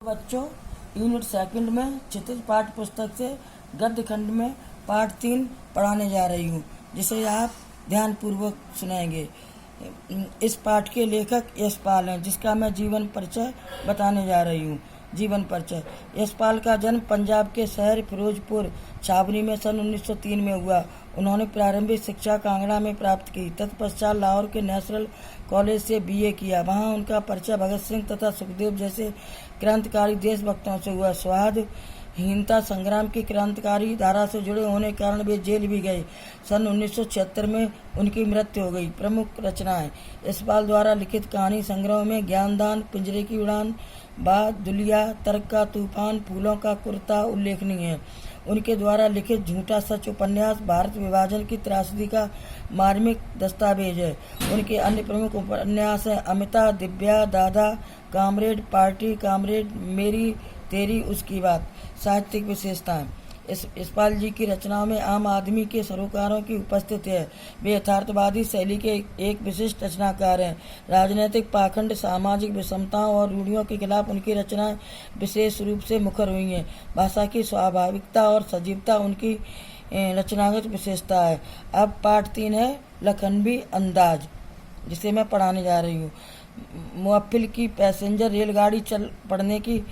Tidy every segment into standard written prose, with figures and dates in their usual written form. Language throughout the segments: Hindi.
बच्चों, यूनिट सेकंड में क्षितिज पाठ्य पुस्तक से गद्य खंड में पाठ 3 पढ़ाने जा रही हूँ, जिसे आप ध्यानपूर्वक सुनेंगे। इस पाठ के लेखक यशपाल हैं, जिसका मैं जीवन परिचय बताने जा रही हूँ। जीवन परिचय। यशपाल का जन्म पंजाब के शहर फिरोजपुर छावनी में सन 1903 में हुआ। उन्होंने प्रारंभिक शिक्षा कांगड़ा में प्राप्त की। तत्पश्चात लाहौर के नेशनल कॉलेज से बीए किया। वहां उनका परिचय भगत सिंह तथा सुखदेव जैसे क्रांतिकारी देशभक्तों से हुआ। स्वाधीनता संग्राम की क्रांतिकारी धारा से जुड़े होने के कारण वे जेल भी गए। सन 1976 में उनकी मृत्यु हो गई। प्रमुख रचनाएं। यशपाल द्वारा लिखित कहानी संग्रह में ज्ञानदान, पिंजरे की उड़ान, दुलिया, तर्क का तूफान, फूलों का कुर्ता उल्लेखनीय है। उनके द्वारा लिखित झूठा सच उपन्यास भारत विभाजन की त्रासदी का मार्मिक दस्तावेज है। उनके अन्य प्रमुख उपन्यास हैं अमिता, दिव्या, दादा, कामरेड, पार्टी, कामरेड, मेरी तेरी उसकी बात। साहित्यिक विशेषताएं। यशपाल जी की रचनाओं में आम आदमी के सरोकारों की उपस्थिति है। वे यथार्थवादी शैली के एक विशिष्ट रचनाकार हैं। राजनीतिक पाखंड, सामाजिक विषमताओं और रूढ़ियों के खिलाफ उनकी रचनाएं विशेष रूप से मुखर हुई हैं। भाषा की स्वाभाविकता और सजीवता उनकी रचनागत विशेषता है। अब पाठ 3 है लखनवी अंदाज, जिसे मैं पढ़ाने जा रही हूँ। मुअप्पिल की पैसेंजर रेलगाड़ी चल पड़ने की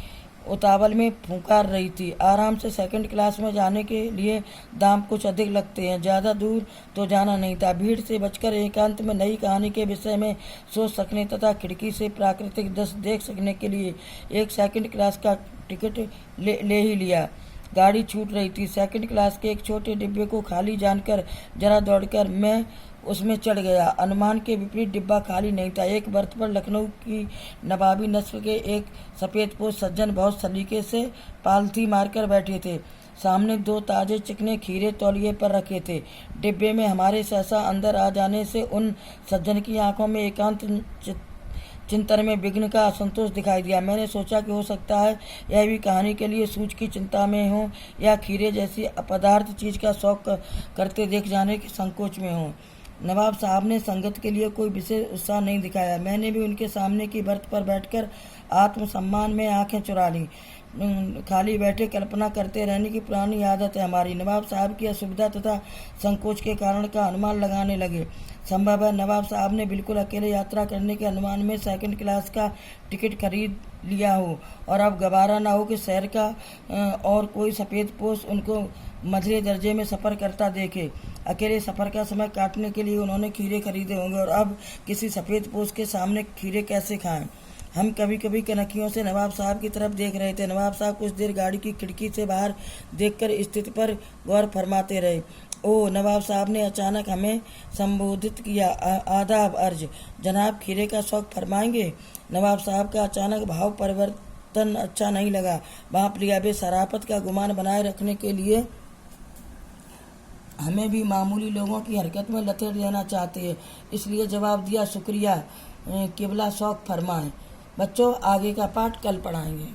उतावल में फुंकार रही थी। आराम से सेकंड क्लास में जाने के लिए दाम कुछ अधिक लगते हैं। ज़्यादा दूर तो जाना नहीं था। भीड़ से बचकर एकांत में नई कहानी के विषय में सोच सकने तथा खिड़की से प्राकृतिक दृश्य देख सकने के लिए एक सेकंड क्लास का टिकट ले ही लिया। गाड़ी छूट रही थी। सेकंड क्लास के एक छोटे डिब्बे को खाली जानकर जरा दौड़कर मैं उसमें चढ़ गया। अनुमान के विपरीत डिब्बा खाली नहीं था। एक बर्थ पर लखनऊ की नवाबी नस्ल के एक सफ़ेदपोश सज्जन बहुत सलीके से पालथी मारकर बैठे थे। सामने 2 ताजे चिकने खीरे तौलिए पर रखे थे। डिब्बे में हमारे सहसा अंदर आ जाने से उन सज्जन की आंखों में एकांत चिंतन में विघ्न का असंतोष दिखाई दिया। मैंने सोचा कि हो सकता है यह भी कहानी के लिए सूझ की चिंता में हो या खीरे जैसी अपदार्थ चीज का शौक करते देख जाने के संकोच में हो। नवाब साहब ने संगत के लिए कोई विशेष उत्साह नहीं दिखाया। मैंने भी उनके सामने की बर्थ पर बैठकर आत्मसम्मान में आंखें चुरा ली। खाली बैठे कल्पना करते रहने की पुरानी आदत है हमारी। नवाब साहब की असुविधा तथा संकोच के कारण का अनुमान लगाने लगे। संभव है नवाब साहब ने बिल्कुल अकेले यात्रा करने के अनुमान में सेकंड क्लास का टिकट खरीद लिया हो और अब गवारा ना हो कि शहर का और कोई सफ़ेद पोश उनको मझले दर्जे में सफ़र करता देखे। अकेले सफ़र का समय काटने के लिए उन्होंने खीरे खरीदे होंगे और अब किसी सफ़ेद पोश के सामने खीरे कैसे खाएं। हम कभी कभी कनखियों से नवाब साहब की तरफ देख रहे थे। नवाब साहब कुछ देर गाड़ी की खिड़की से बाहर देखकर स्थिति पर गौर फरमाते रहे। ओ, नवाब साहब ने अचानक हमें संबोधित किया। आदाब अर्ज, जनाब खीरे का शौक फरमाएंगे। नवाब साहब का अचानक भाव परिवर्तन अच्छा नहीं लगा। बाप लिया वे शराफत का गुमान बनाए रखने के लिए हमें भी मामूली लोगों की हरकत में लथेड़ देना चाहते हैं। इसलिए जवाब दिया, शुक्रिया, किबला शौक फरमाएं। बच्चों, आगे का पाठ कल पढ़ाएंगे।